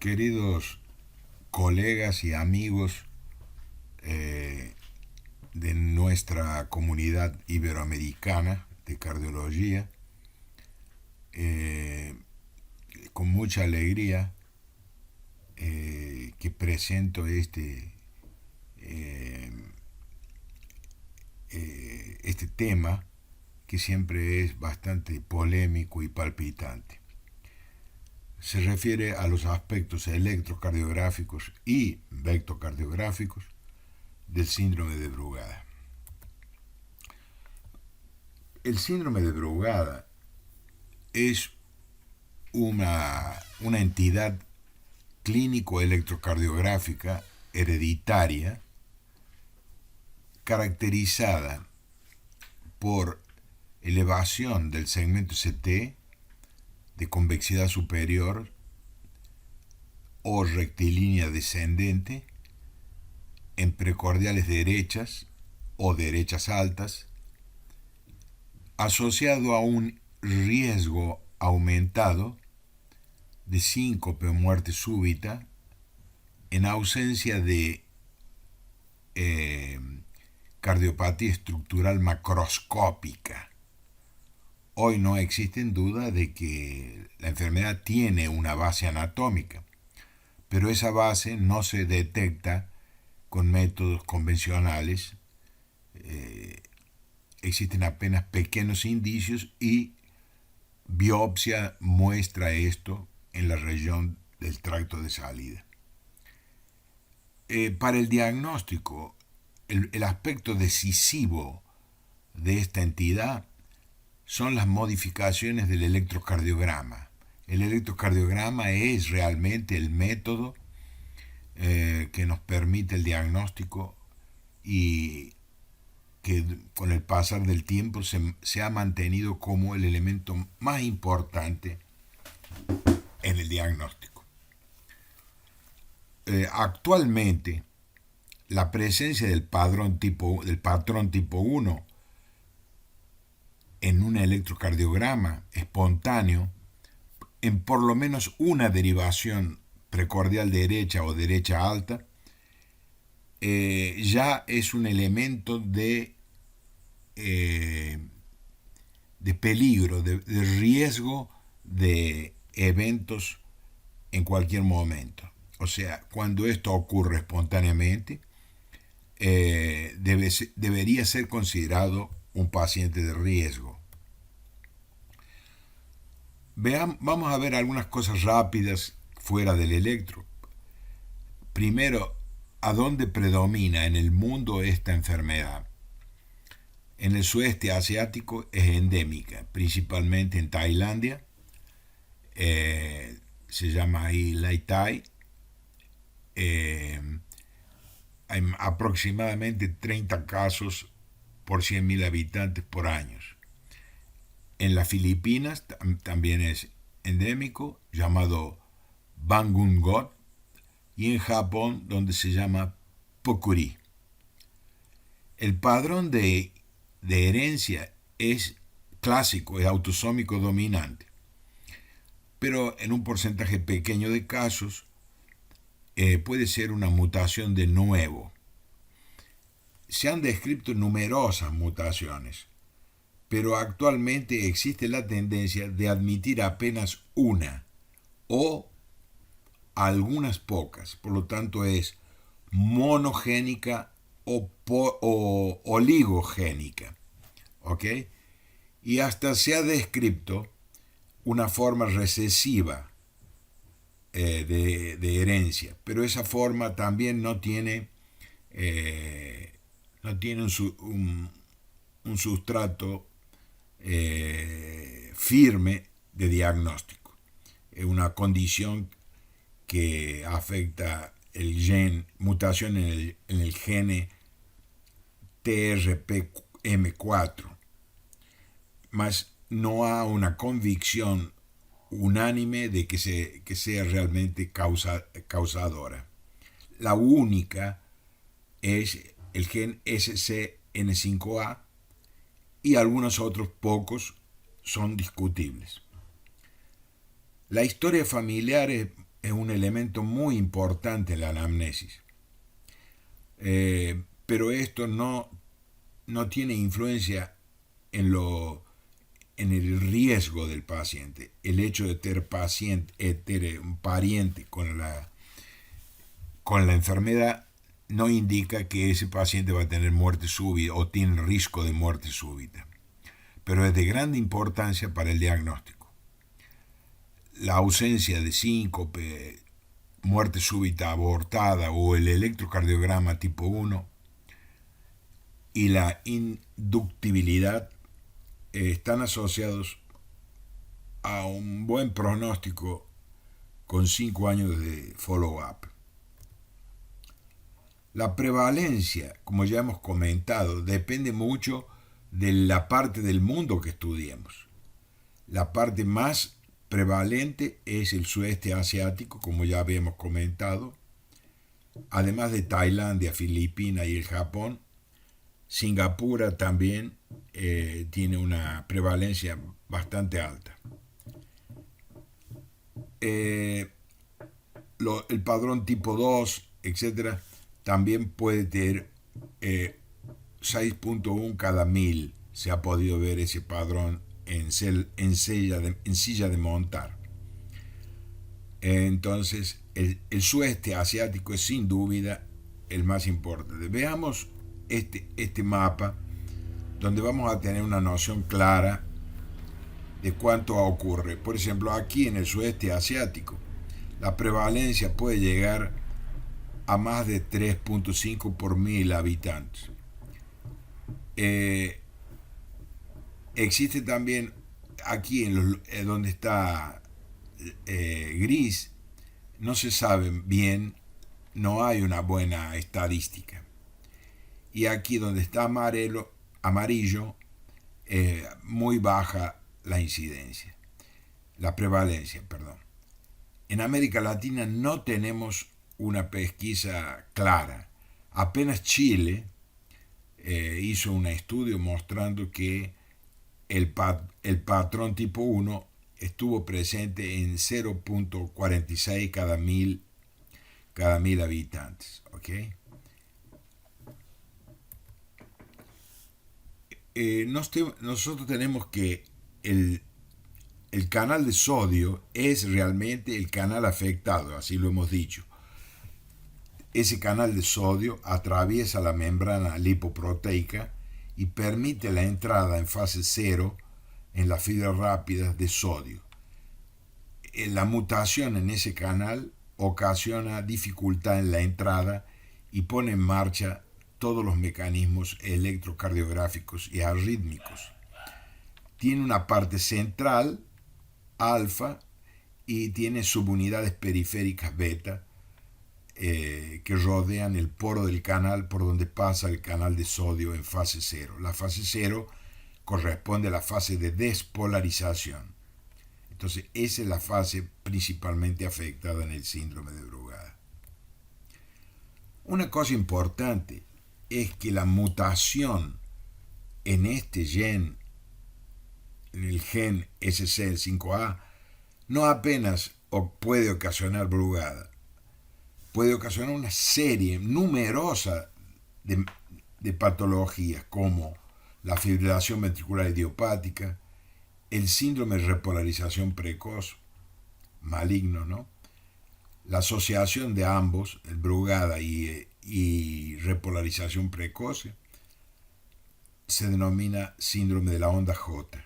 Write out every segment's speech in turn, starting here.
Queridos colegas y amigos eh, de nuestra comunidad iberoamericana de cardiología, eh, con mucha alegría que presento eh, este tema que siempre es bastante polémico y palpitante. Se refiere a los aspectos electrocardiográficos y vectocardiográficos del síndrome de Brugada. El síndrome de Brugada es una entidad clínico-electrocardiográfica hereditaria caracterizada por elevación del segmento CT de convexidad superior o rectilínea descendente en precordiales derechas o derechas altas, asociado a un riesgo aumentado de síncope o muerte súbita en ausencia de cardiopatía estructural macroscópica. Hoy no existe duda de que la enfermedad tiene una base anatómica, pero esa base no se detecta con métodos convencionales. Existen apenas pequeños indicios y biopsia muestra esto en la región del tracto de salida. Para el diagnóstico, el aspecto decisivo de esta entidad son las modificaciones del electrocardiograma. El electrocardiograma es realmente el método que nos permite el diagnóstico y que con el pasar del tiempo se ha mantenido como el elemento más importante en el diagnóstico. Actualmente, la presencia del patrón tipo 1 en un electrocardiograma espontáneo, en por lo menos una derivación precordial derecha o derecha alta, ya es un elemento de peligro, de riesgo de eventos en cualquier momento. O sea, cuando esto ocurre espontáneamente, debería ser considerado un paciente de riesgo. Vamos a ver algunas cosas rápidas fuera del electro. Primero, ¿a dónde predomina en el mundo esta enfermedad? En el sudeste asiático es endémica, principalmente en Tailandia. Se llama ahí Lai Tai. Hay aproximadamente 30 casos por 100.000 habitantes por año. En las Filipinas también es endémico, llamado Bangungot, y en Japón, donde se llama Pokuri. El padrón de herencia es clásico, es autosómico dominante, pero en un porcentaje pequeño de casos puede ser una mutación de nuevo. Se han descrito numerosas mutaciones, pero actualmente existe la tendencia de admitir apenas una o algunas pocas. Por lo tanto, es monogénica o oligogénica. ¿Ok? Y hasta se ha descrito una forma recesiva de herencia, pero esa forma también no tiene un sustrato firme de diagnóstico. Es una condición que afecta el gen, mutación en el gene TRPM4, mas no hay una convicción unánime de que sea realmente causadora. La única es el gen SCN5A y algunos otros pocos son discutibles. La historia familiar es un elemento muy importante en la anamnesis. Pero esto no tiene influencia en el riesgo del paciente. El hecho de tener un pariente con la enfermedad no indica que ese paciente va a tener muerte súbita o tiene riesgo de muerte súbita. Pero es de gran importancia para el diagnóstico. La ausencia de síncope, muerte súbita abortada o el electrocardiograma tipo 1 y la inductibilidad están asociados a un buen pronóstico con 5 años de follow-up. La prevalencia, como ya hemos comentado, depende mucho de la parte del mundo que estudiemos. La parte más prevalente es el sudeste asiático, como ya habíamos comentado, además de Tailandia, Filipinas y el Japón. Singapur también tiene una prevalencia bastante alta. El padrón tipo 2, etc., también puede tener 6.1 cada 1000. Se ha podido ver ese padrón en silla de montar. Entonces, el sudeste asiático es sin duda el más importante. Veamos este mapa, donde vamos a tener una noción clara de cuánto ocurre. Por ejemplo, aquí en el sudeste asiático, la prevalencia puede llegar a más de 3.5 por 1000 habitantes. Existe también aquí donde está gris, no se sabe bien, no hay una buena estadística. Y aquí donde está amarillo, muy baja la incidencia, la prevalencia, perdón. En América Latina no tenemos una pesquisa clara. Apenas Chile hizo un estudio mostrando que el patrón tipo 1 estuvo presente en 0.46 cada mil habitantes. ¿Okay? Nosotros tenemos que el canal de sodio es realmente el canal afectado, así lo hemos dicho. Ese canal de sodio atraviesa la membrana lipoproteica y permite la entrada en fase 0 en las fibras rápidas de sodio. La mutación en ese canal ocasiona dificultad en la entrada y pone en marcha todos los mecanismos electrocardiográficos y arrítmicos. Tiene una parte central, alfa, y tiene subunidades periféricas beta, que rodean el poro del canal por donde pasa el canal de sodio en fase 0. La fase 0 corresponde a la fase de despolarización. Entonces, esa es la fase principalmente afectada en el síndrome de Brugada. Una cosa importante es que la mutación en este gen, en el gen SCL5A, no apenas puede ocasionar Brugada, puede ocasionar una serie numerosa de patologías como la fibrilación ventricular idiopática, el síndrome de repolarización precoz, maligno, ¿no? La asociación de ambos, el Brugada y repolarización precoz, se denomina síndrome de la onda J.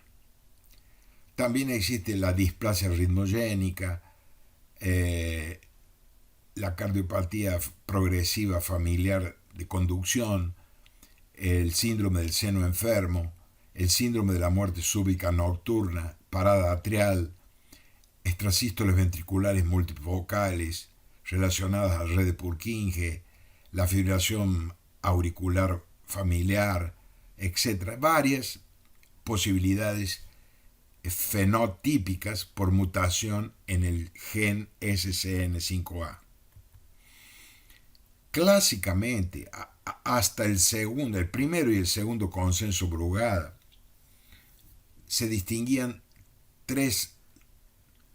También existe la displasia ritmogénica, la cardiopatía progresiva familiar de conducción, el síndrome del seno enfermo, el síndrome de la muerte súbita nocturna, parada atrial, extrasístoles ventriculares multifocales relacionadas a la red de Purkinje, la fibrilación auricular familiar, etc. Varias posibilidades fenotípicas por mutación en el gen SCN5A. Clásicamente, hasta el primero y el segundo consenso Brugada, se distinguían tres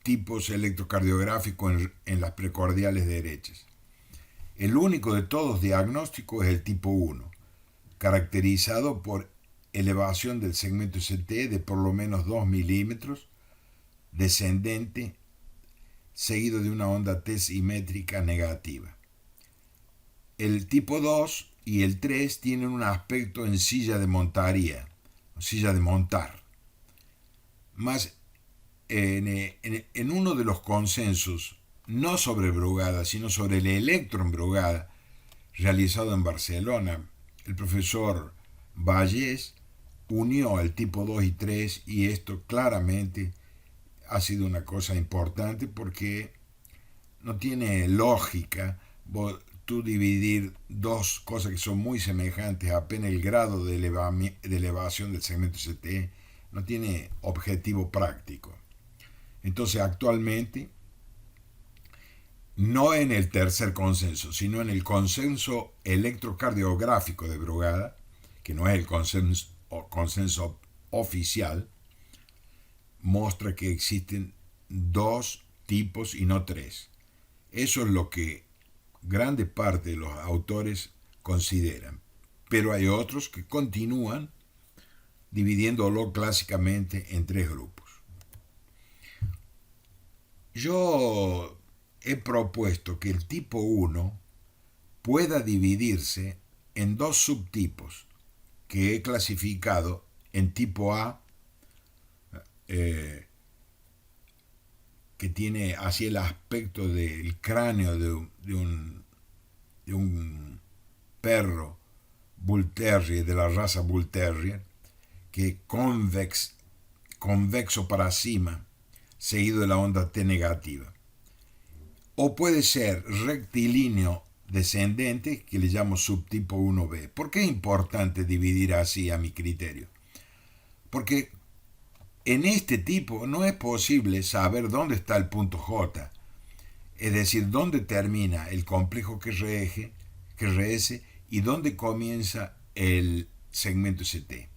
tipos electrocardiográficos en las precordiales derechas. El único de todos diagnósticos es el tipo 1, caracterizado por elevación del segmento ST de por lo menos 2 milímetros, descendente, seguido de una onda T simétrica negativa. El tipo 2 y el 3 tienen un aspecto en silla de montaría, silla de montar. Más en uno de los consensos, no sobre Brugada, sino sobre el electro en Brugada, realizado en Barcelona, el profesor Vallès unió el tipo 2 y 3 y esto claramente ha sido una cosa importante porque no tiene lógica tú dividir dos cosas que son muy semejantes, apenas el grado de elevación del segmento ST, no tiene objetivo práctico. Entonces actualmente, no en el tercer consenso, sino en el consenso electrocardiográfico de Brugada, que no es el consenso oficial, muestra que existen dos tipos y no tres. Eso es lo que grande parte de los autores consideran. Pero hay otros que continúan dividiéndolo clásicamente en tres grupos. Yo he propuesto que el tipo 1 pueda dividirse en dos subtipos que he clasificado en tipo A, que tiene así el aspecto del cráneo de un perro Bull Terrier, de la raza Bull Terrier, que convexo para cima, seguido de la onda T negativa. O puede ser rectilíneo descendente, que le llamo subtipo 1B. ¿Por qué es importante dividir así a mi criterio? Porque en este tipo no es posible saber dónde está el punto J, es decir, dónde termina el complejo QRS y dónde comienza el segmento ST.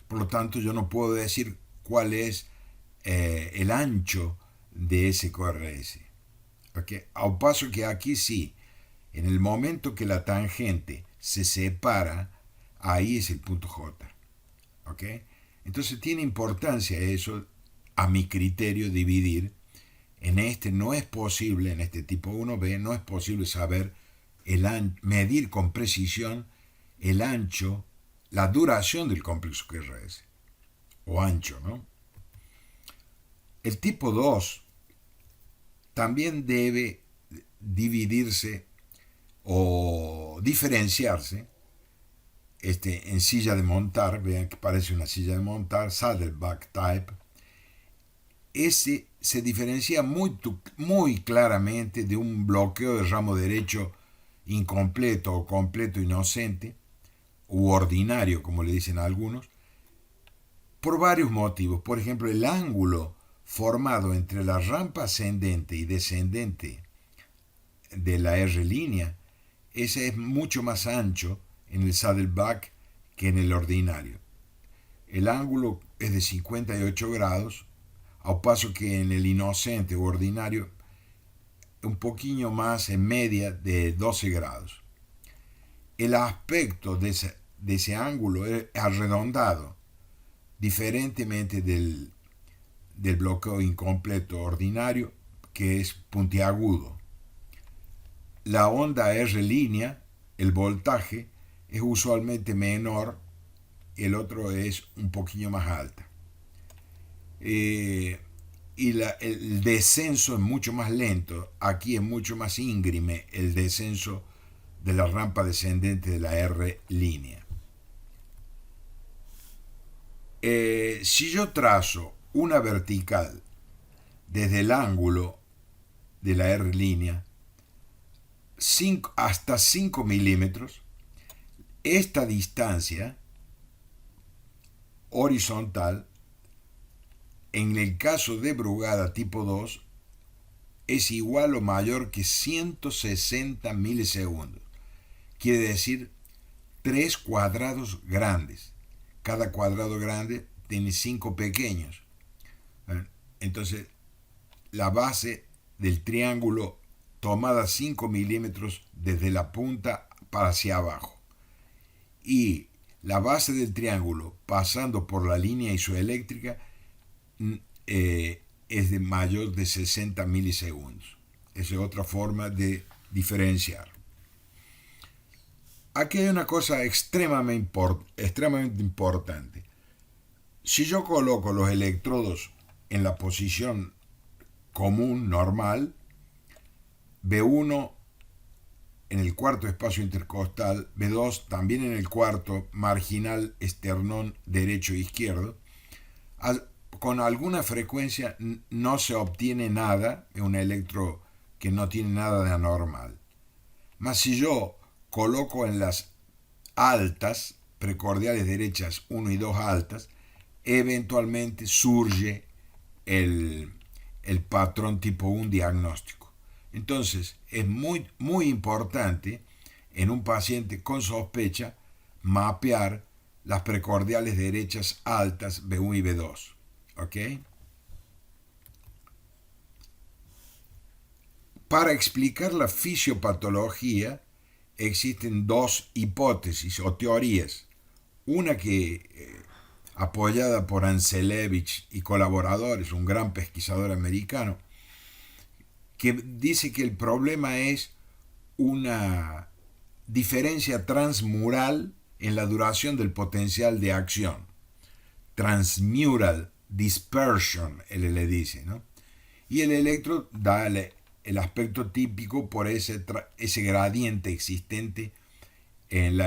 Por lo tanto, yo no puedo decir cuál es el ancho de ese QRS. ¿Okay? Al paso que aquí sí, en el momento que la tangente se separa, ahí es el punto J. ¿Okay? Entonces tiene importancia eso, a mi criterio, dividir. En este no es posible, en este tipo 1B, no es posible saber medir con precisión el ancho, la duración del complejo QRS, o ancho, ¿no? El tipo 2 también debe dividirse o diferenciarse en silla de montar, vean que parece una silla de montar, saddleback type. Ese se diferencia muy claramente de un bloqueo de ramo derecho incompleto o completo inocente, u ordinario, como le dicen a algunos, por varios motivos. Por ejemplo, el ángulo formado entre la rampa ascendente y descendente de la R línea, ese es mucho más ancho en el saddleback que en el ordinario. El ángulo es de 58 grados, al paso que en el inocente o ordinario un poquito más en media de 12 grados. El aspecto de ese ángulo es arredondado, diferentemente del bloqueo incompleto ordinario, que es puntiagudo. La onda R línea, el voltaje, es usualmente menor, el otro es un poquillo más alta. Y el descenso es mucho más lento, aquí es mucho más íngreme el descenso de la rampa descendente de la R línea. Si yo trazo una vertical desde el ángulo de la R línea hasta 5 milímetros, esta distancia horizontal, en el caso de Brugada tipo 2, es igual o mayor que 160 milisegundos. Quiere decir 3 cuadrados grandes. Cada cuadrado grande tiene 5 pequeños. Entonces, la base del triángulo tomada 5 milímetros desde la punta para hacia abajo. Y la base del triángulo pasando por la línea isoeléctrica es de mayor de 60 milisegundos. Esa es otra forma de diferenciar. Aquí hay una cosa extremadamente importante. Si yo coloco los electrodos en la posición común, normal, B1 en el cuarto espacio intercostal, B2 también en el cuarto marginal esternón derecho e izquierdo, con alguna frecuencia no se obtiene nada, es un electro que no tiene nada de anormal. Mas si yo coloco en las altas, precordiales derechas 1 y 2 altas, eventualmente surge el patrón tipo 1 diagnóstico. Entonces es muy importante en un paciente con sospecha mapear las precordiales derechas altas B1 y B2. ¿Ok? Para explicar la fisiopatología existen dos hipótesis o teorías. Una que, apoyada por Anselevich y colaboradores, un gran pesquisador americano, que dice que el problema es una diferencia transmural en la duración del potencial de acción. Transmural dispersion, él le dice, ¿no? Y el electro da el aspecto típico por ese gradiente existente en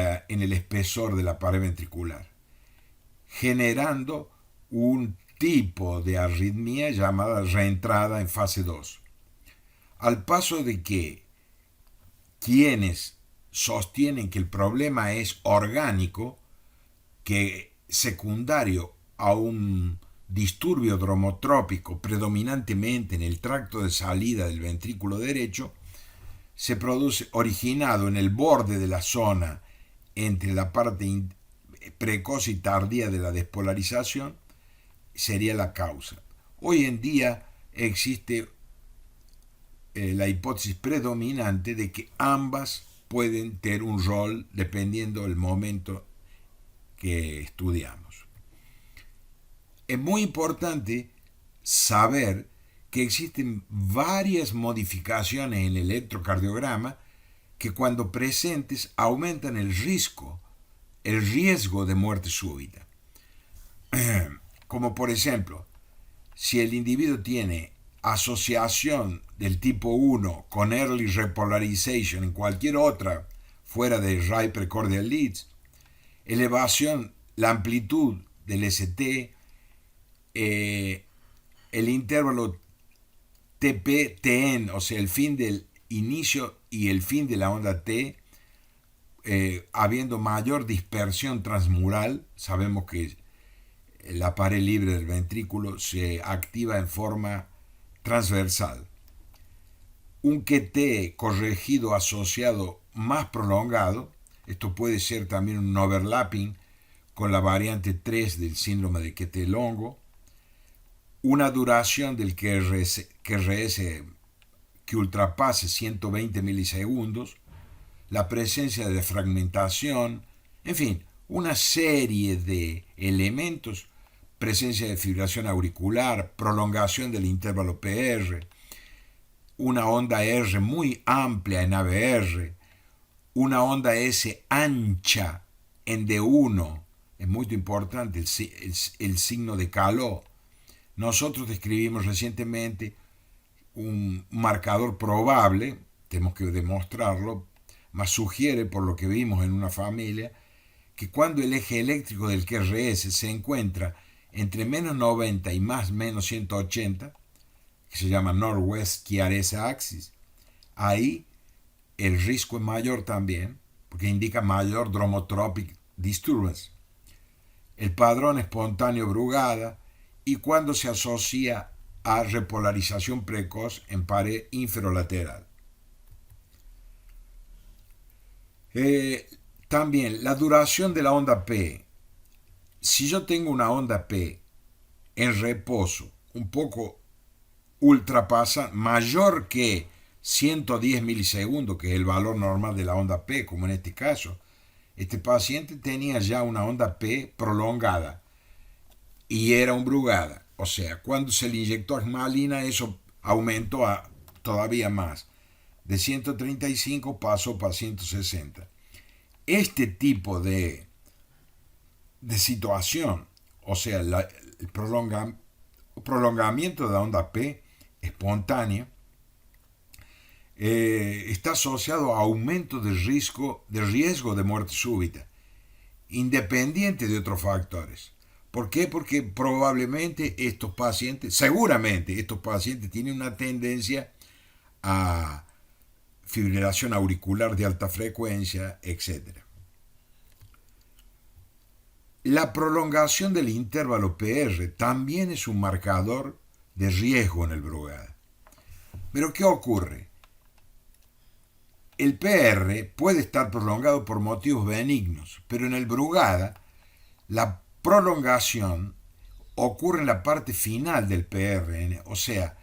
el espesor de la pared ventricular, generando un tipo de arritmia llamada reentrada en fase 2. Al paso de que quienes sostienen que el problema es orgánico, que secundario a un disturbio dromotrópico predominantemente en el tracto de salida del ventrículo derecho, se produce originado en el borde de la zona entre la parte precoz y tardía de la despolarización, sería la causa. Hoy en día existe la hipótesis predominante de que ambas pueden tener un rol dependiendo del momento que estudiamos. Es muy importante saber que existen varias modificaciones en el electrocardiograma que cuando presentes aumentan el riesgo de muerte súbita. Como por ejemplo, si el individuo tiene asociación del tipo 1 con early repolarization en cualquier otra fuera de right precordial leads, elevación, la amplitud del ST, el intervalo TP-TN, o sea, el fin del inicio y el fin de la onda T, habiendo mayor dispersión transmural. Sabemos que la pared libre del ventrículo se activa en forma transversal. Un QT corregido asociado más prolongado, esto puede ser también un overlapping con la variante 3 del síndrome de QT longo, una duración del QRS que ultrapase 120 milisegundos, la presencia de fragmentación, en fin, una serie de elementos, presencia de fibrilación auricular, prolongación del intervalo PR, una onda R muy amplia en ABR, una onda S ancha en D1, es muy importante el signo de Calot. Nosotros describimos recientemente un marcador probable, tenemos que demostrarlo, mas sugiere por lo que vimos en una familia, que cuando el eje eléctrico del QRS se encuentra entre menos 90 y menos 180, que se llama Northwest QRS Axis, ahí el riesgo es mayor también, porque indica mayor dromotropic disturbance. El padrón espontáneo Brugada, y cuando se asocia a repolarización precoz en pared inferolateral. También la duración de la onda P. Si yo tengo una onda P en reposo ultrapasa mayor que 110 milisegundos, que es el valor normal de la onda P, como en este caso. Este paciente tenía ya una onda P prolongada y era un Brugada. O sea, cuando se le inyectó asmalina, eso aumentó todavía más. De 135 pasó para 160. Este tipo de situación, o sea, el prolongamiento de la onda P espontánea, está asociado a aumento de riesgo de muerte súbita, independiente de otros factores. ¿Por qué? Porque seguramente estos pacientes tienen una tendencia a fibrilación auricular de alta frecuencia, etc. La prolongación del intervalo PR también es un marcador de riesgo en el Brugada. Pero ¿qué ocurre? El PR puede estar prolongado por motivos benignos, pero en el Brugada la prolongación ocurre en la parte final del PR, o sea,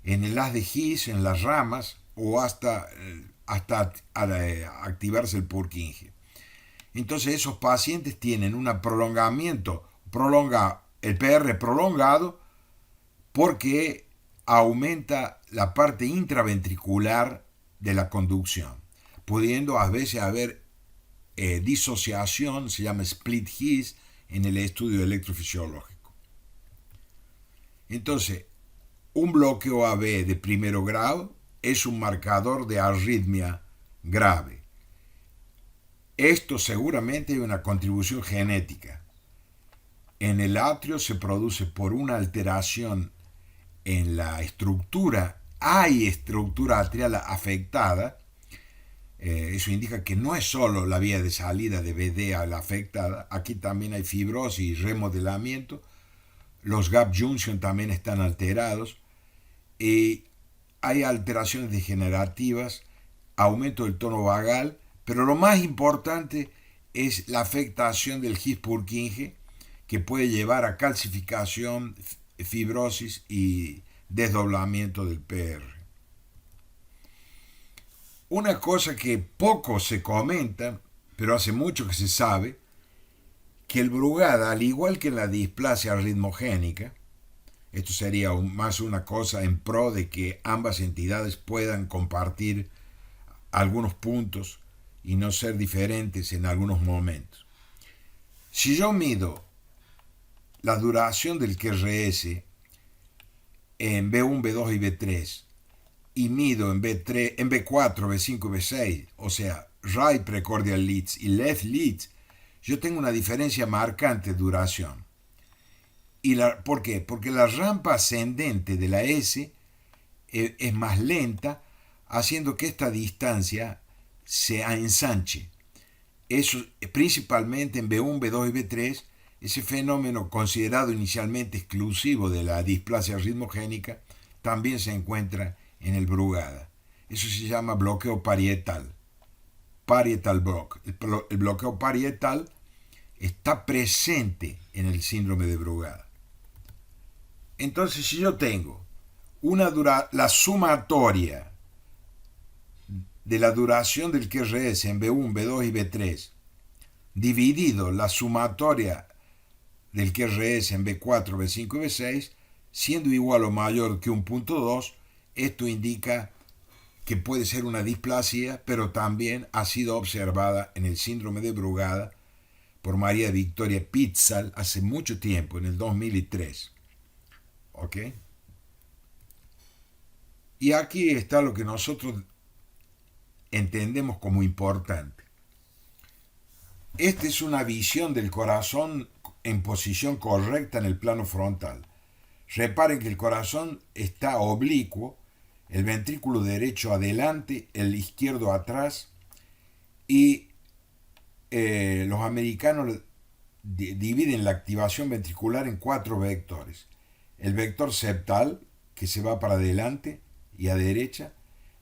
en el haz de His, en las ramas o hasta activarse el Purkinje. Entonces esos pacientes tienen un el PR prolongado porque aumenta la parte intraventricular de la conducción, pudiendo a veces haber disociación, se llama split His en el estudio electrofisiológico. Entonces, un bloqueo AB de primero grado es un marcador de arritmia grave. Esto seguramente es una contribución genética. En el atrio se produce por una alteración en la estructura. Hay estructura atrial afectada. Eso indica que no es solo la vía de salida de BD a la afectada. Aquí también hay fibrosis y remodelamiento. Los gap junction también están alterados. Y hay alteraciones degenerativas, aumento del tono vagal, pero lo más importante es la afectación del His-Purkinje, que puede llevar a calcificación, fibrosis y desdoblamiento del PR. Una cosa que poco se comenta, pero hace mucho que se sabe, que el Brugada, al igual que en la displasia ritmogénica, esto sería más una cosa en pro de que ambas entidades puedan compartir algunos puntos y no ser diferentes en algunos momentos. Si yo mido la duración del QRS en B1, B2 y B3 y mido en B4, B5 y B6, o sea, right precordial leads y left leads, yo tengo una diferencia marcante de duración. ¿Por qué? Porque la rampa ascendente de la S es más lenta, haciendo que esta distancia se ensanche. Eso principalmente en B1, B2 y B3, ese fenómeno considerado inicialmente exclusivo de la displasia ritmogénica también se encuentra en el Brugada. Eso se llama bloqueo parietal. Parietal block. El bloqueo parietal está presente en el síndrome de Brugada. Entonces, si yo tengo la sumatoria de la duración del QRS en B1, B2 y B3, dividido la sumatoria del QRS en B4, B5 y B6, siendo igual o mayor que 1.2, esto indica que puede ser una displasia, pero también ha sido observada en el síndrome de Brugada por María Victoria Pizzal hace mucho tiempo, en el 2003. ¿Ok? Y aquí está lo que nosotros entendemos como importante. Esta es una visión del corazón en posición correcta en el plano frontal. Reparen que el corazón está oblicuo, el ventrículo derecho adelante, el izquierdo atrás, y los americanos dividen la activación ventricular en 4 vectores. El vector septal, que se va para adelante y a derecha,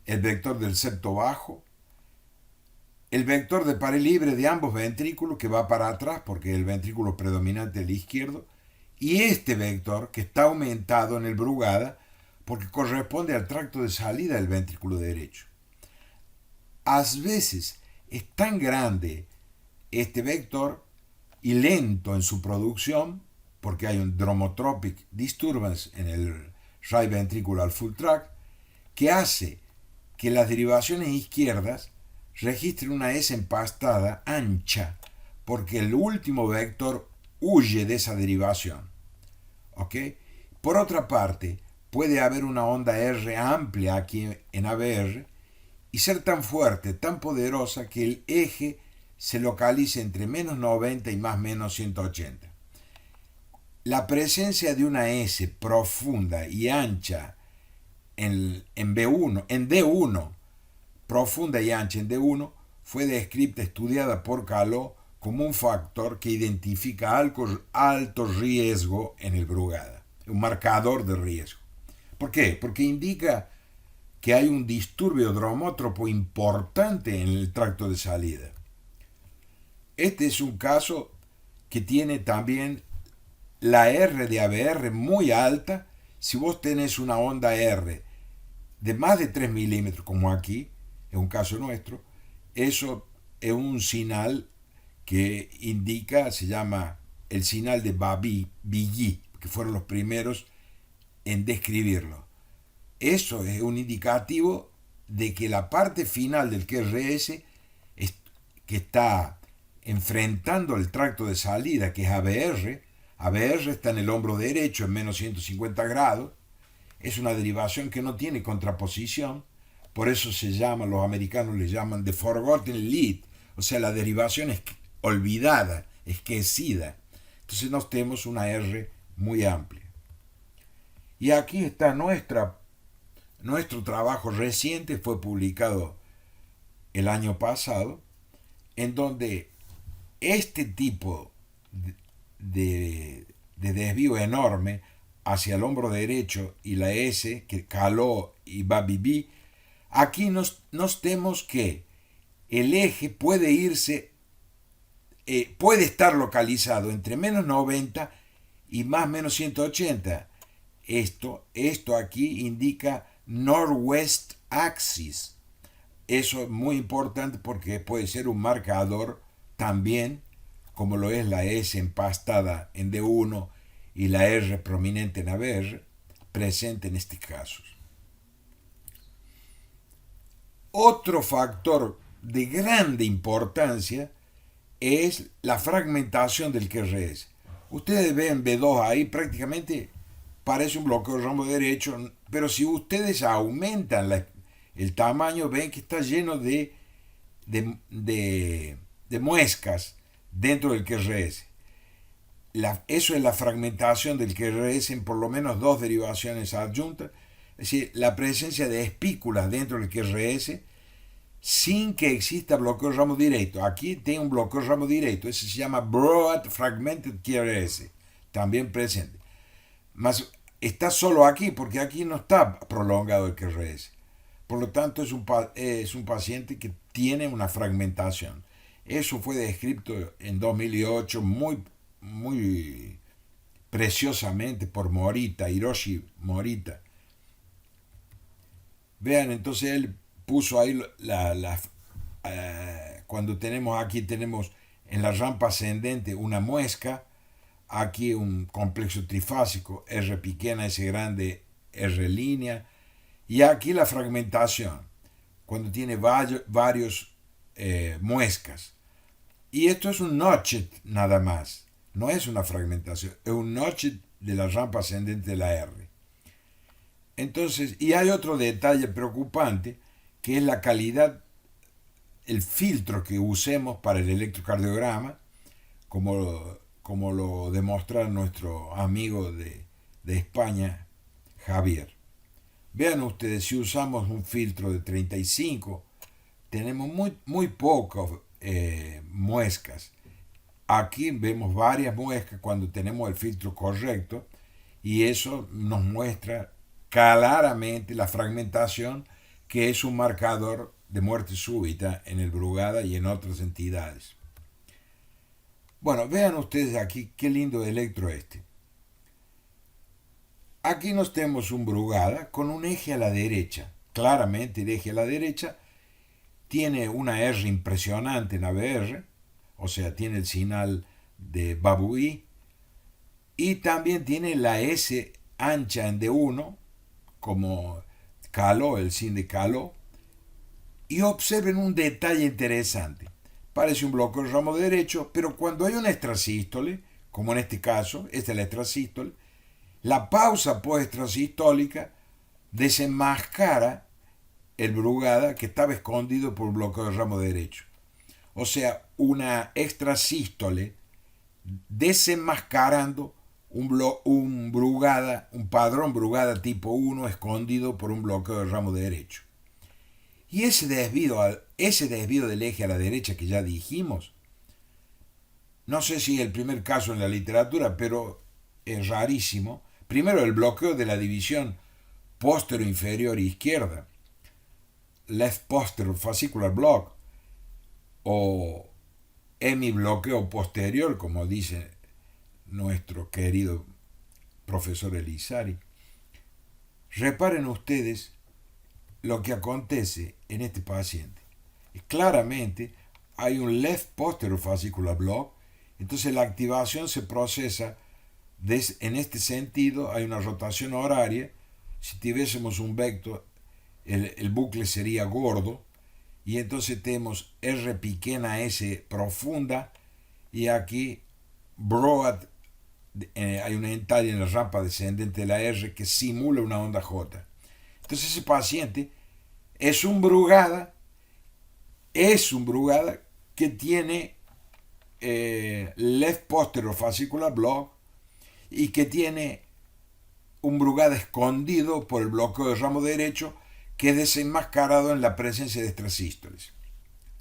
el vector del septo bajo, el vector de pared libre de ambos ventrículos, que va para atrás porque el ventrículo predominante es el izquierdo, y este vector que está aumentado en el Brugada porque corresponde al tracto de salida del ventrículo derecho. A veces es tan grande este vector y lento en su producción, porque hay un dromotropic disturbance en el right ventricular full tract, que hace que las derivaciones izquierdas registren una S empastada ancha, porque el último vector huye de esa derivación. ¿Ok? Por otra parte, puede haber una onda R amplia aquí en ABR y ser tan fuerte, tan poderosa, que el eje se localice entre menos 90 y más menos 180. La presencia de una S profunda y ancha en B1, en D1, profunda y ancha en D1, fue descrita, estudiada por Caló como un factor que identifica alto riesgo en el Brugada, un marcador de riesgo. ¿Por qué? Porque indica que hay un disturbio dromótropo importante en el tracto de salida. Este es un caso que tiene también la R de ABR muy alta. Si vos tenés una onda R de más de 3 milímetros, como aquí, es un caso nuestro, eso es un señal que indica, se llama el señal de Babi-Billy, que fueron los primeros en describirlo. Eso es un indicativo de que la parte final del QRS, que está enfrentando el tracto de salida, que es ABR, ABR está en el hombro derecho en menos 150 grados, es una derivación que no tiene contraposición, por eso se llama, los americanos le llaman the forgotten lead, o sea, la derivación es olvidada, esquecida. Entonces nos tenemos una R muy amplia. Y aquí está nuestro trabajo reciente, fue publicado el año pasado, en donde este tipo de desvío enorme hacia el hombro derecho y la S, que Caló y Babi-Billy, aquí nos tenemos que el eje puede irse, puede estar localizado entre menos 90 y más menos 180. Esto aquí indica Northwest Axis. Eso es muy importante porque puede ser un marcador también, como lo es la S empastada en D1 y la R prominente en ABR, presente en estos casos. Otro factor de grande importancia es la fragmentación del QRS. Ustedes ven B2 ahí, prácticamente parece un bloqueo de rombo derecho, pero si ustedes aumentan el tamaño, ven que está lleno de muescas dentro del QRS. Eso es la fragmentación del QRS en por lo menos dos derivaciones adjuntas, es decir, la presencia de espículas dentro del QRS sin que exista bloqueo de ramo directo. Aquí tiene un bloqueo de ramo directo, ese se llama Broad Fragmented QRS, también presente. Mas está solo aquí, porque aquí no está prolongado el QRS. Por lo tanto, es un paciente que tiene una fragmentación. Eso fue descrito en 2008 muy preciosamente por Morita, Hiroshi Morita. Vean, entonces él puso ahí cuando tenemos en la rampa ascendente una muesca, aquí un complejo trifásico, R pequeña, S grande, R línea, y aquí la fragmentación, cuando tiene varios muescas. Y esto es un notchet nada más, no es una fragmentación, es un notchet de la rampa ascendente de la R. Entonces, y hay otro detalle preocupante, que es la calidad, el filtro que usemos para el electrocardiograma, como lo demuestra nuestro amigo de España, Javier. Vean ustedes, si usamos un filtro de 35, tenemos muy pocas muescas. Aquí vemos varias muescas cuando tenemos el filtro correcto, y eso nos muestra claramente la fragmentación, que es un marcador de muerte súbita en el Brugada y en otras entidades. Bueno, vean ustedes aquí qué lindo electro este. aquí nos tenemos un Brugada con un eje a la derecha. Claramente el eje a la derecha tiene una R impresionante en ABR, o sea, tiene el señal de Babuí, y también tiene la S ancha en D1, como Caló, el sin de Caló. Y observen un detalle interesante. Parece un bloque de ramo derecho, pero cuando hay una extrasístole, como en este caso, esta es la extrasístole, la pausa post-extrasistólica desenmascara el Brugada que estaba escondido por un bloqueo de ramo derecho. O sea, una extrasístole desenmascarando un Brugada, un padrón Brugada tipo 1 escondido por un bloqueo de ramo derecho. Y ese desvío del eje a la derecha que ya dijimos, no sé si es el primer caso en la literatura, pero es rarísimo. Primero, el bloqueo de la división póstero-inferior izquierda, left posterior fascicular block, o hemibloqueo posterior, como dice nuestro querido profesor Elizari. Reparen ustedes lo que acontece en este paciente. Claramente hay un left posterior fascicular block, entonces la activación se procesa en este sentido. Hay una rotación horaria. Si tuviésemos un vector, el bucle sería gordo, y entonces tenemos R pequeña S profunda, y aquí Broad, hay una entalle en la rampa descendente de la R que simula una onda J. Entonces ese paciente es un Brugada que tiene left posterior fascicular block y que tiene un Brugada escondido por el bloqueo de ramo derecho que es desenmascarado en la presencia de extrasístoles.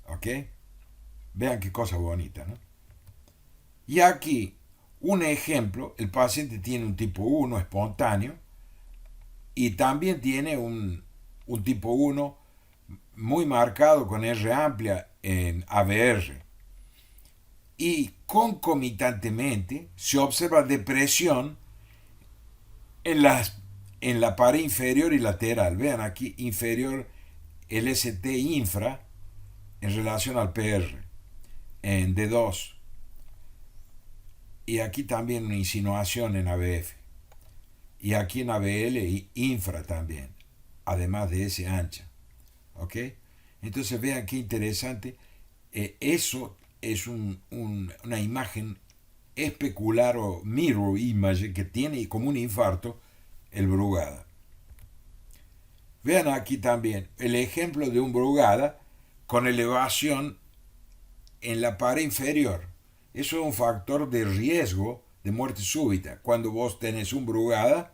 ¿Ok? Vean qué cosa bonita, ¿no? Y aquí un ejemplo, el paciente tiene un tipo 1 espontáneo y también tiene un tipo 1 muy marcado con R amplia en ABR. Y concomitantemente se observa depresión en la pared inferior y lateral. Vean aquí, inferior el ST infra en relación al PR en D2. Y aquí también una insinuación en ABF. Y aquí en ABL infra también, además de S ancha. ¿Ok? Entonces vean qué interesante. Eso es una imagen especular o mirror image que tiene como un infarto el Brugada. Vean aquí también el ejemplo de un Brugada con elevación en la pared inferior. Eso es un factor de riesgo de muerte súbita. Cuando vos tenés un Brugada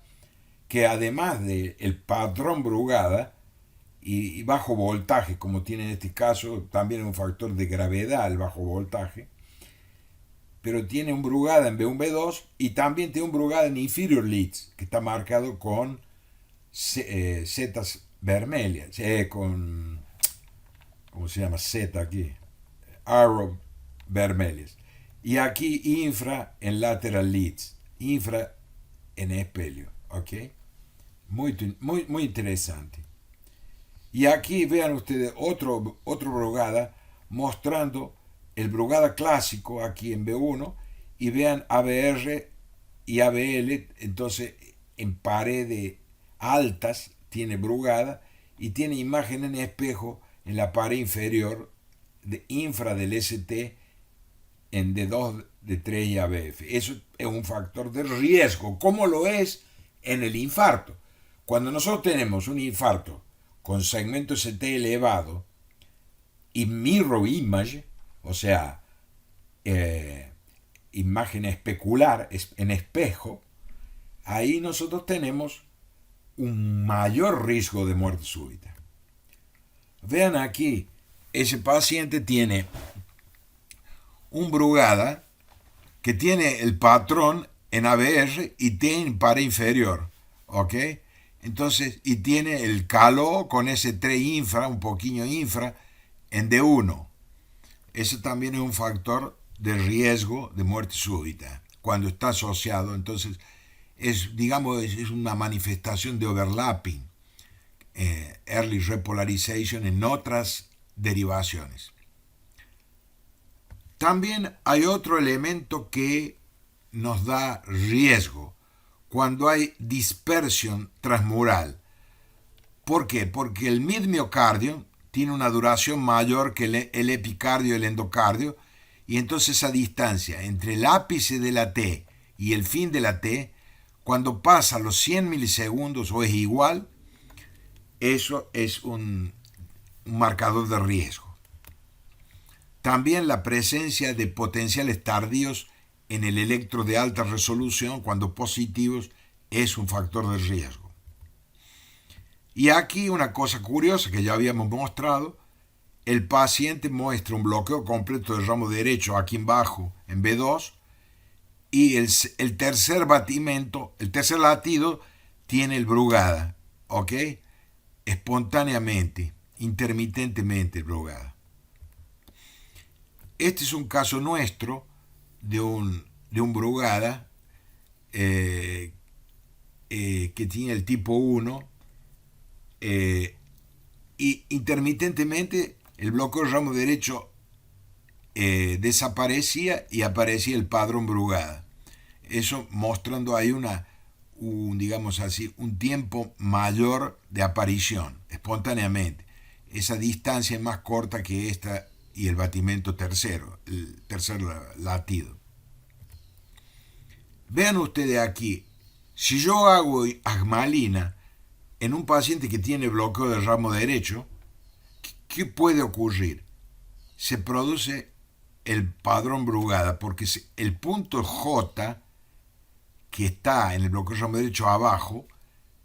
que además del patrón Brugada y bajo voltaje, como tiene en este caso, también es un factor de gravedad el bajo voltaje, pero tiene un Brugada en B1, B2 y también tiene un Brugada en inferior leads, que está marcado con zetas vermelhas, con, ¿cómo se llama? Z aquí, arrow vermelhas. Y aquí infra en lateral leads, infra en espelio, ¿ok? Muy interesante. Y aquí vean ustedes otro Brugada mostrando el Brugada clásico aquí en B1 y vean ABR y ABL, entonces en paredes altas tiene Brugada y tiene imagen en espejo en la pared inferior de infra del ST en D2, D3 y ABF. Eso es un factor de riesgo, como lo es en el infarto. Cuando nosotros tenemos un infarto con segmento ST elevado y mirror image, o sea, imagen especular en espejo, ahí nosotros tenemos un mayor riesgo de muerte súbita. Vean aquí, ese paciente tiene un Brugada que tiene el patrón en ABR y tiene pared inferior, ¿ok? Entonces, y tiene el Caló con ese 3 infra, un poquito infra, en D1. Eso también es un factor de riesgo de muerte súbita, cuando está asociado. Entonces, digamos, es una manifestación de overlapping, early repolarization en otras derivaciones. También hay otro elemento que nos da riesgo cuando hay dispersión transmural. ¿Por qué? Porque el midmiocardio tiene una duración mayor que el epicardio y el endocardio, y entonces esa distancia entre el ápice de la T y el fin de la T, cuando pasa los 100 milisegundos o es igual, eso es un marcador de riesgo. También la presencia de potenciales tardíos en el electro de alta resolución, cuando positivos, es un factor de riesgo. Y aquí una cosa curiosa que ya habíamos mostrado, el paciente muestra un bloqueo completo del ramo derecho aquí en bajo, en B2, y el tercer batimento, el tercer latido, tiene el Brugada, ¿ok? Espontáneamente, intermitentemente el Brugada. Este es un caso nuestro de un Brugada que tiene el tipo 1 y intermitentemente el bloqueo del ramo derecho desaparecía y aparecía el padrón Brugada. Eso mostrando ahí digamos así, un tiempo mayor de aparición, espontáneamente. Esa distancia es más corta que esta y el batimento tercero, el tercer latido. Vean ustedes aquí, si yo hago agmalina en un paciente que tiene bloqueo del ramo derecho, ¿qué puede ocurrir? Se produce el padrón Brugada, porque el punto J, que está en el bloqueo del ramo derecho abajo,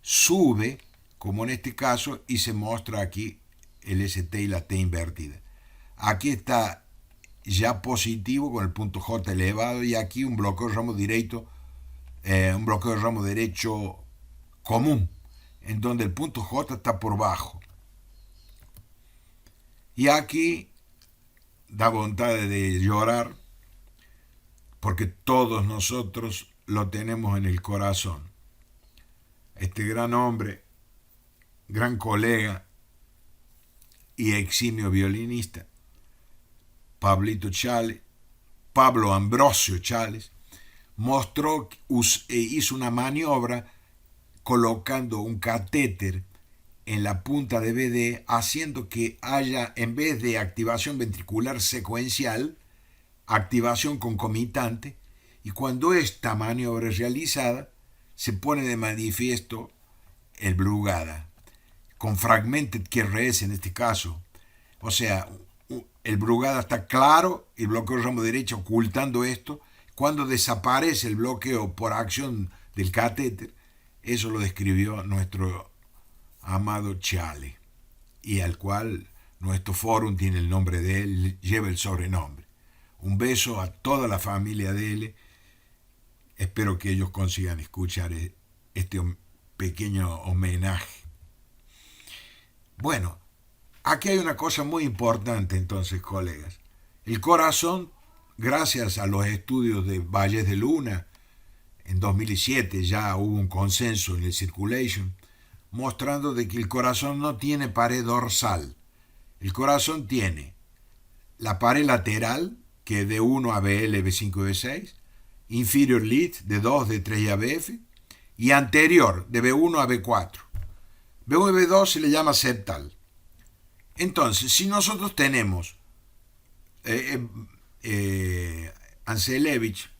sube, como en este caso, y se muestra aquí el ST y la T invertida. Aquí está ya positivo con el punto J elevado, y aquí un bloqueo del ramo derecho, un bloqueo del ramo derecho común, en donde el punto J está por bajo. Y aquí da voluntad de llorar, porque todos nosotros lo tenemos en el corazón. Este gran hombre, gran colega y eximio violinista, Pablo Ambrosio Chales, hizo una maniobra colocando un catéter en la punta de BD, haciendo que haya, en vez de activación ventricular secuencial, activación concomitante, y cuando esta maniobra es realizada, se pone de manifiesto el Brugada, con fragmented QRS en este caso. O sea, el Brugada está claro, el bloqueo del ramo derecho ocultando esto. Cuando desaparece el bloqueo por acción del catéter, eso lo describió nuestro amado Chale, y al cual nuestro fórum tiene el nombre de él, lleva el sobrenombre. Un beso a toda la familia de él. Espero que ellos consigan escuchar este pequeño homenaje. Bueno, aquí hay una cosa muy importante entonces, colegas. El corazón, gracias a los estudios de Valles de Luna, en 2007 ya hubo un consenso en el Circulation, mostrando de que el corazón no tiene pared dorsal. El corazón tiene la pared lateral, que es de 1 a BL, B5 y B6, inferior lead de 2, de 3 y ABF, y anterior de B1 a B4. B1 y B2 se le llama septal. Entonces, si nosotros tenemos Anselevich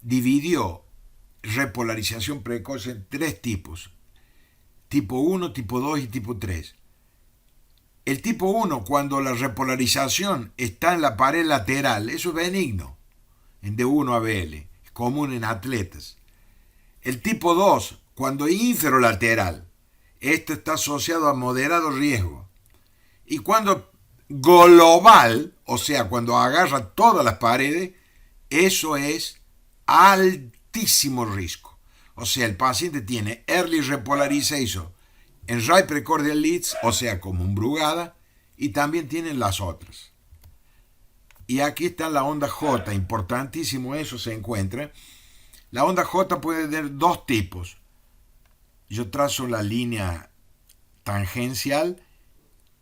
dividió repolarización precoz en 3 tipos: tipo 1, tipo 2 y tipo 3. El tipo 1, cuando la repolarización está en la pared lateral, eso es benigno, en D1 a BL, es común en atletas. El tipo 2, cuando es inferolateral, esto está asociado a moderado riesgo. Y cuando global, o sea, cuando agarra todas las paredes, eso es altísimo riesgo. O sea, el paciente tiene early repolarization en right precordial leads, o sea, como un Brugada, y también tienen las otras. Y aquí está la onda J, importantísimo eso se encuentra. La onda J puede tener dos tipos. Yo trazo la línea tangencial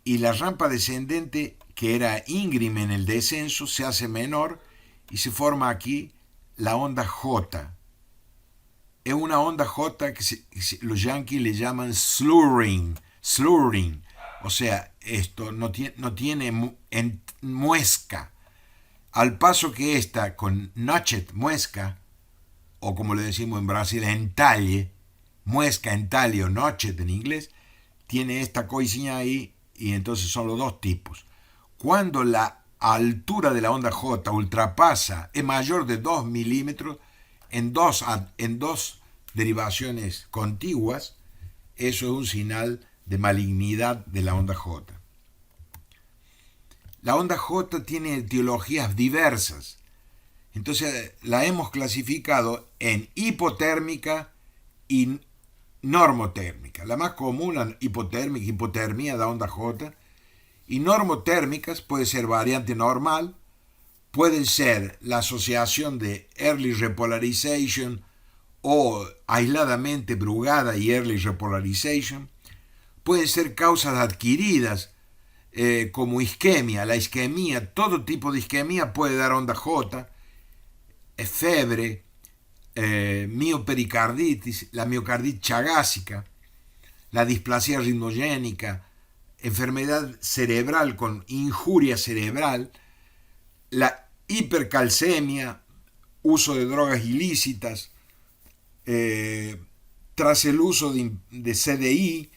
y la rampa descendente, que era íngreme en el descenso, se hace menor y se forma aquí la onda J. Es una onda J que los yankees le llaman slurring, o sea, esto no tiene muesca, al paso que esta con notched, muesca, o como le decimos en Brasil, entalle, muesca, entalle o notched en inglés, tiene esta coisinha ahí, y entonces son los dos tipos. Cuando la altura de la onda J ultrapasa, es mayor de 2 milímetros en dos derivaciones contiguas, eso es un señal de malignidad de la onda J. La onda J tiene etiologías diversas, entonces la hemos clasificado en hipotérmica y normotérmica. La más común, la hipotérmica, hipotermia da onda J, y normotérmicas puede ser variante normal, pueden ser la asociación de early repolarization o aisladamente Brugada y early repolarization, pueden ser causas adquiridas como isquemia. La isquemia, todo tipo de isquemia puede dar onda J, febre, miopericarditis, la miocarditis chagásica, la displasia ritmogénica, enfermedad cerebral con injuria cerebral, la hipercalcemia, uso de drogas ilícitas, tras el uso de CDI,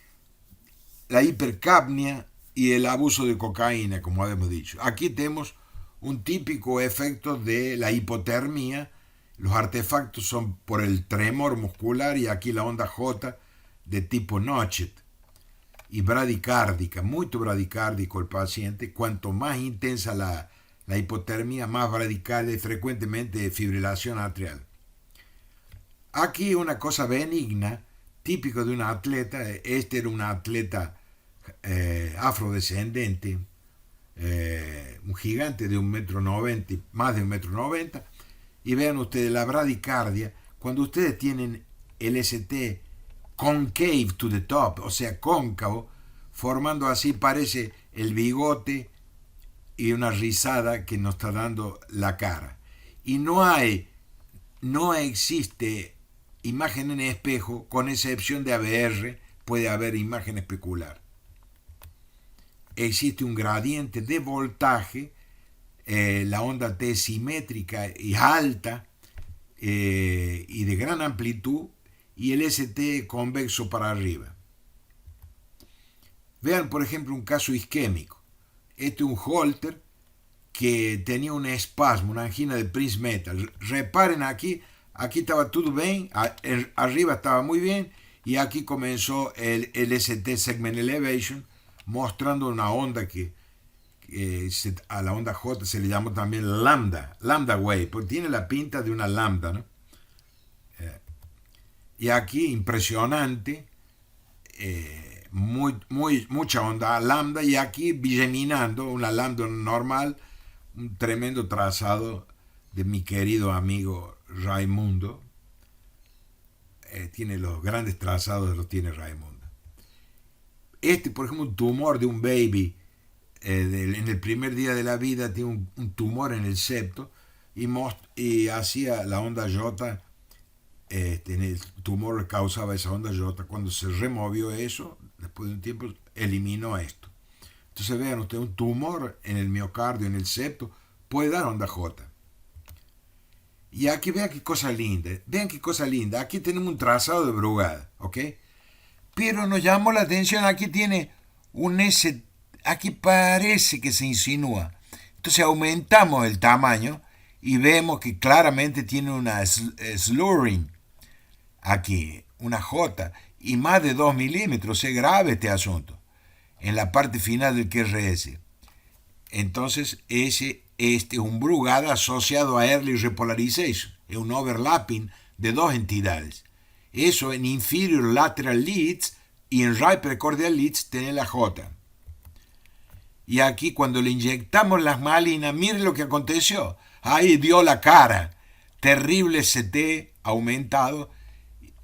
la hipercapnia y el abuso de cocaína, como habíamos dicho. Aquí tenemos un típico efecto de la hipotermia. Los artefactos son por el tremor muscular y aquí la onda J de tipo notched y bradicárdica, muy bradicárdico el paciente. Cuanto más intensa la hipotermia, más bradicárdica y frecuentemente fibrilación atrial. Aquí una cosa benigna, típico de un atleta. Este era un atleta afrodescendente, un gigante de 1,90 m, más de 1,90 m. Y vean ustedes la bradicardia, cuando ustedes tienen el ST concave to the top, o sea, cóncavo, formando así, parece el bigote y una rizada que nos está dando la cara. Y no existe imagen en espejo, con excepción de ABR, puede haber imagen especular. Existe un gradiente de voltaje, la onda T simétrica y alta, y de gran amplitud, y el ST convexo para arriba. Vean, por ejemplo, un caso isquémico. Este es un Holter que tenía un espasmo, una angina de Prince Metal. Reparen aquí estaba todo bien, arriba estaba muy bien, y aquí comenzó el ST Segment Elevation, mostrando una onda que a la onda J se le llamó también lambda wave, porque tiene la pinta de una lambda, ¿no? Y aquí impresionante, mucha onda lambda, y aquí bigeminando una lambda normal, un tremendo trazado de mi querido amigo Raimundo. Tiene los grandes trazados, los tiene Raimundo. Por ejemplo, un tumor de un baby, en el primer día de la vida tiene un tumor en el septo, y hacía la onda J. En el tumor causaba esa onda J. Cuando se removió eso, después de un tiempo, eliminó esto. Entonces vean ustedes, un tumor en el miocardio, en el septo, puede dar onda J. Y aquí vean qué cosa linda, aquí tenemos un trazado de Brugada, ¿ok? Pero nos llamó la atención, aquí tiene un S, aquí parece que se insinúa. Entonces aumentamos el tamaño y vemos que claramente tiene una slurring, aquí, una J, y más de 2 milímetros, es grave este asunto, en la parte final del QRS. Entonces, este es un Brugada asociado a early repolarization, es un overlapping de dos entidades. Eso en inferior lateral leads y en right precordial leads tiene la J. Y aquí cuando le inyectamos las malinas, miren lo que aconteció. Ahí dio la cara. Terrible CT aumentado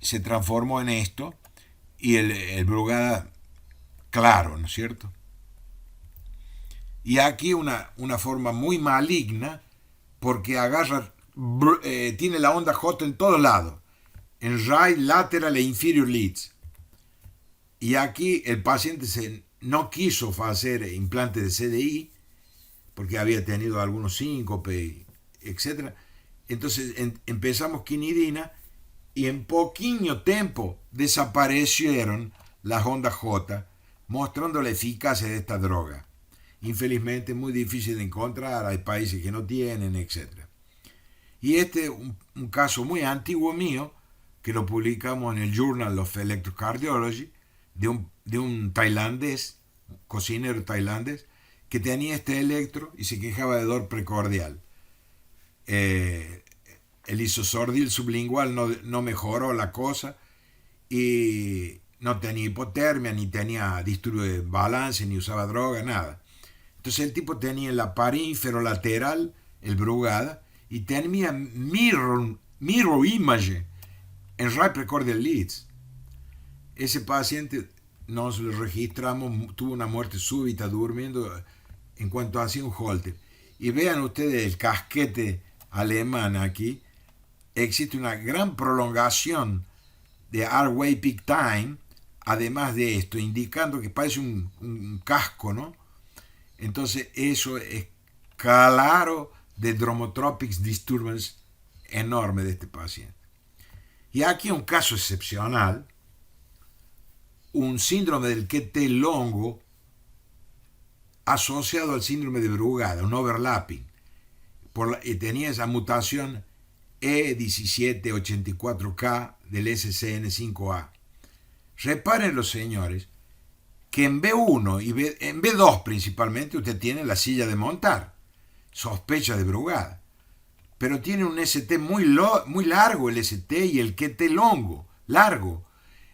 se transformó en esto y el Brugada claro, ¿no es cierto? Y aquí una forma muy maligna porque agarra, tiene la onda J en todos lados, en right, lateral e inferior leads. Y aquí el paciente no quiso hacer implante de CDI porque había tenido algunos síncope, etc. Entonces empezamos quinidina y en poquito tiempo desaparecieron las ondas J, mostrando la eficacia de esta droga. Infelizmente muy difícil de encontrar, hay países que no tienen, etc. Y este es un caso muy antiguo mío, que lo publicamos en el Journal of Electrocardiology, de un tailandés, un cocinero tailandés, que tenía este electro y se quejaba de dolor precordial. El isosordil sublingual no mejoró la cosa y no tenía hipotermia, ni tenía disturbio de balance, ni usaba droga, nada. Entonces el tipo tenía en la pared inferolateral el Brugada y tenía mirror image en right precordial leads. Ese paciente nos lo registramos, tuvo una muerte súbita durmiendo en cuanto hacía un holter. Y vean ustedes el casquete alemán aquí. Existe una gran prolongación de R-Way Peak Time, además de esto, indicando que parece un casco, ¿no? Entonces eso es claro de Dromotropics Disturbance enorme de este paciente. Y aquí un caso excepcional, un síndrome del QT longo asociado al síndrome de Brugada, un overlapping. Tenía esa mutación E1784K del SCN5A. Reparen los señores que en B1 y en B2 principalmente usted tiene la silla de montar, sospecha de Brugada, pero tiene un ST muy largo, el ST y el QT longo, largo.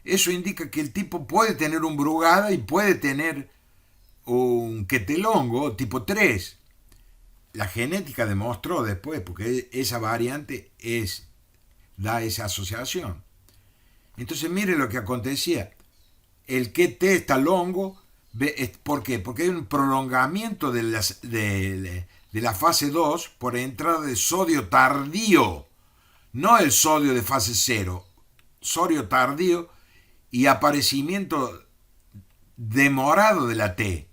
Eso indica que el tipo puede tener un Brugada y puede tener un QT longo tipo 3. La genética demostró después, porque esa variante da esa asociación. Entonces mire lo que acontecía. El QT está longo. ¿Por qué? Porque hay un prolongamiento de la fase 2 por entrada de sodio tardío. No el sodio de fase 0. Sodio tardío y aparecimiento demorado de la T.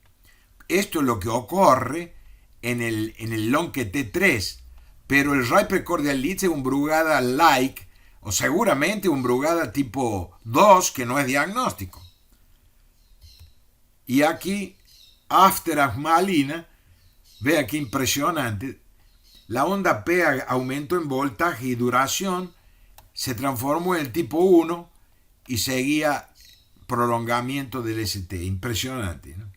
Esto es lo que ocurre en el long QT3. Pero el right precordial leads es un Brugada like, o seguramente un Brugada tipo 2 que no es diagnóstico. Y aquí, after asmalina, vea qué impresionante, la onda P aumentó en voltaje y duración, se transformó en el tipo 1 y seguía prolongamiento del ST. Impresionante, ¿no?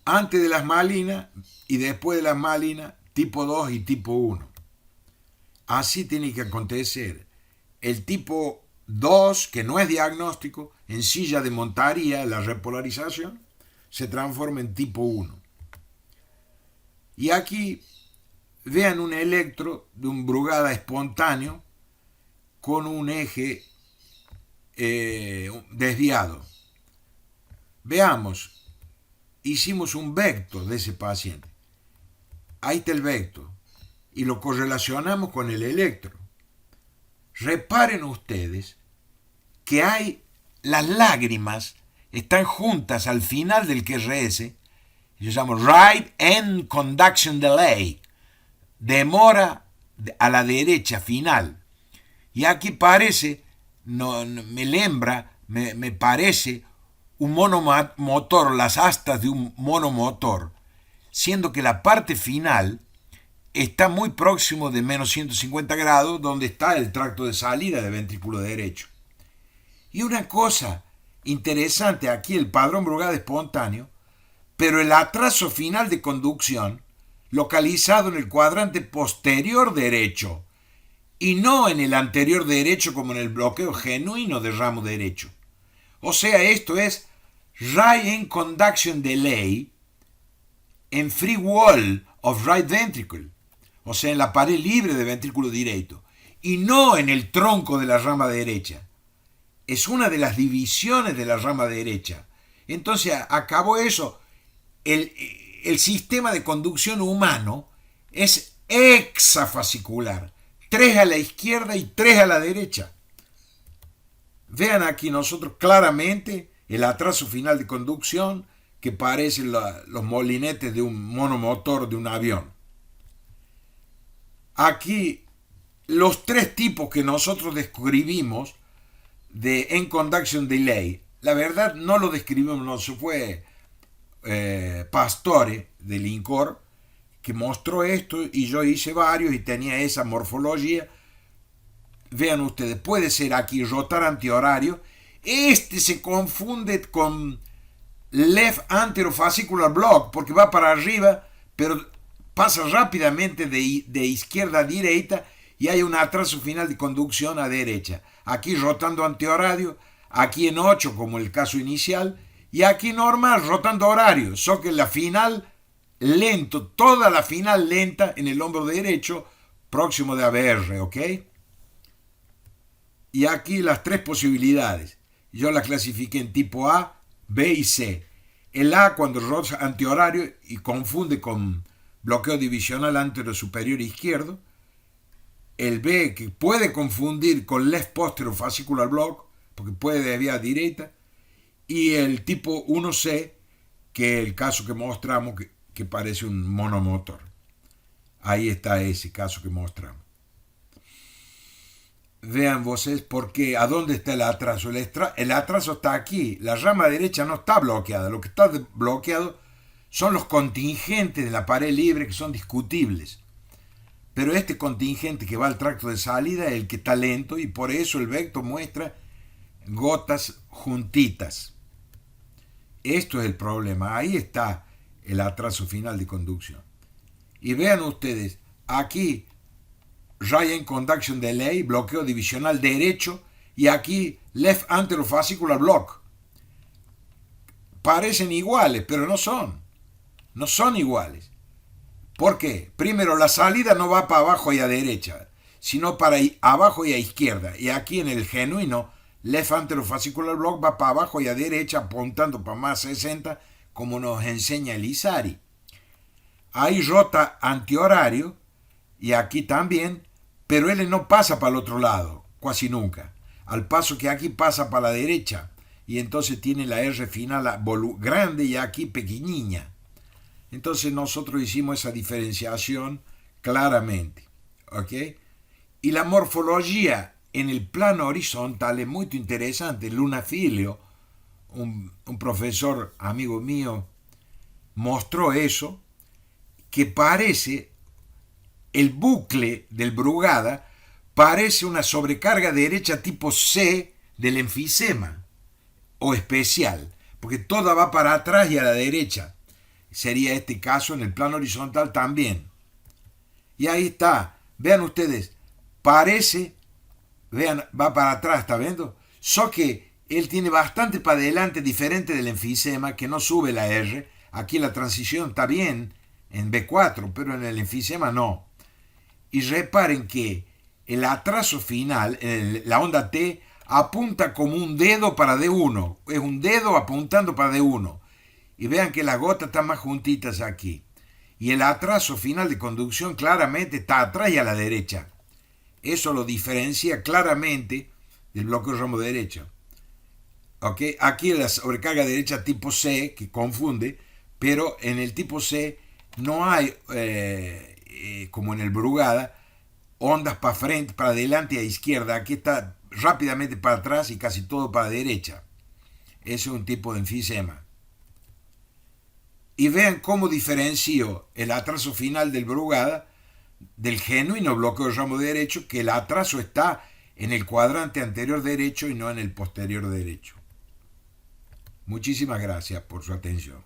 Antes de la asmalina y después de la asmalina, tipo 2 y tipo 1. Así tiene que acontecer. El tipo 2, que no es diagnóstico, en silla de montaría, la repolarización, se transforma en tipo 1. Y aquí vean un electro de un Brugada espontáneo con un eje desviado. Veamos, hicimos un vector de ese paciente. Ahí está el vector. Y lo correlacionamos con el electro. Reparen ustedes que hay las lágrimas, están juntas al final del QRS, yo llamo Right End Conduction Delay, demora a la derecha final. Y aquí parece, me parece un monomotor, las astas de un monomotor, siendo que la parte final está muy próximo de menos 150 grados, donde está el tracto de salida del ventrículo derecho. Y una cosa interesante aquí, el padrón Brugada espontáneo, pero el atraso final de conducción localizado en el cuadrante posterior derecho y no en el anterior derecho como en el bloqueo genuino del ramo derecho. O sea, esto es right end conduction delay en free wall of right ventricle, o sea, en la pared libre del ventrículo derecho. y no en el tronco de la rama derecha. Es una de las divisiones de la rama derecha. Entonces acabó eso. El sistema de conducción humano es hexafascicular. 3 a la izquierda y 3 a la derecha. Vean aquí nosotros claramente el atraso final de conducción que parecen los molinetes de un monomotor de un avión. Aquí los 3 tipos que nosotros describimos de end-conduction delay, la verdad no lo describimos, no se fue Pastore del INCOR que mostró esto y yo hice varios y tenía esa morfología. Vean ustedes, puede ser aquí rotar antihorario. Este se confunde con left anterofascicular block porque va para arriba, pero pasa rápidamente de izquierda a derecha y hay un atraso final de conducción a derecha. Aquí rotando antihorario, aquí en 8 como el caso inicial, y aquí normal rotando horario, solo que la final lento, toda la final lenta en el hombro derecho próximo de ABR, ¿ok? Y aquí las 3 posibilidades. Yo las clasifiqué en tipo A, B y C. El A cuando rota antihorario y confunde con bloqueo divisional anterior superior izquierdo. El B que puede confundir con left posterior fascicular block porque puede desviar derecha. Y el tipo 1C que es el caso que mostramos que parece un monomotor. Ahí está ese caso que mostramos. Vean ustedes porque a dónde está el atraso. El atraso está aquí. La rama derecha no está bloqueada. Lo que está bloqueado son los contingentes de la pared libre que son discutibles. Pero este contingente que va al tracto de salida es el que está lento y por eso el vector muestra gotas juntitas. Esto es el problema. Ahí está el atraso final de conducción. Y vean ustedes, aquí Ryan Conduction Delay, bloqueo divisional derecho, y aquí Left Anterofascicular Block. Parecen iguales, pero no son. No son iguales. ¿Por qué? Primero, la salida no va para abajo y a derecha, sino para abajo y a izquierda. Y aquí en el genuino, Left Anterofascicular Block va para abajo y a derecha, apuntando para más 60, como nos enseña el Isari. Ahí rota antihorario, y aquí también, pero él no pasa para el otro lado, casi nunca. Al paso que aquí pasa para la derecha, y entonces tiene la R final grande y aquí pequeñiña. Entonces nosotros hicimos esa diferenciación claramente. ¿Ok? Y la morfología en el plano horizontal es muy interesante. Luna Filio, un profesor amigo mío, mostró eso, que parece el bucle del Brugada, parece una sobrecarga derecha tipo C del enfisema, o especial, porque toda va para atrás y a la derecha. Sería este caso en el plano horizontal también. Y ahí está, vean ustedes, parece, vean, va para atrás, ¿está viendo? Solo que él tiene bastante para adelante, diferente del enfisema, que no sube la R. Aquí la transición está bien en B4, pero en el enfisema no. Y reparen que el atraso final, la onda T, apunta como un dedo para D1. Es un dedo apuntando para D1. Y vean que las gotas están más juntitas aquí. Y el atraso final de conducción claramente está atrás y a la derecha. Eso lo diferencia claramente del bloqueo ramo derecho. ¿Okay? Aquí la sobrecarga derecha tipo C, que confunde, pero en el tipo C no hay, como en el Brugada, ondas para frente, para adelante y a izquierda. Aquí está rápidamente para atrás y casi todo para derecha. Ese es un tipo de enfisema. Y vean cómo diferenció el atraso final del Brugada del genuino bloqueo de ramo derecho, que el atraso está en el cuadrante anterior derecho y no en el posterior derecho. Muchísimas gracias por su atención.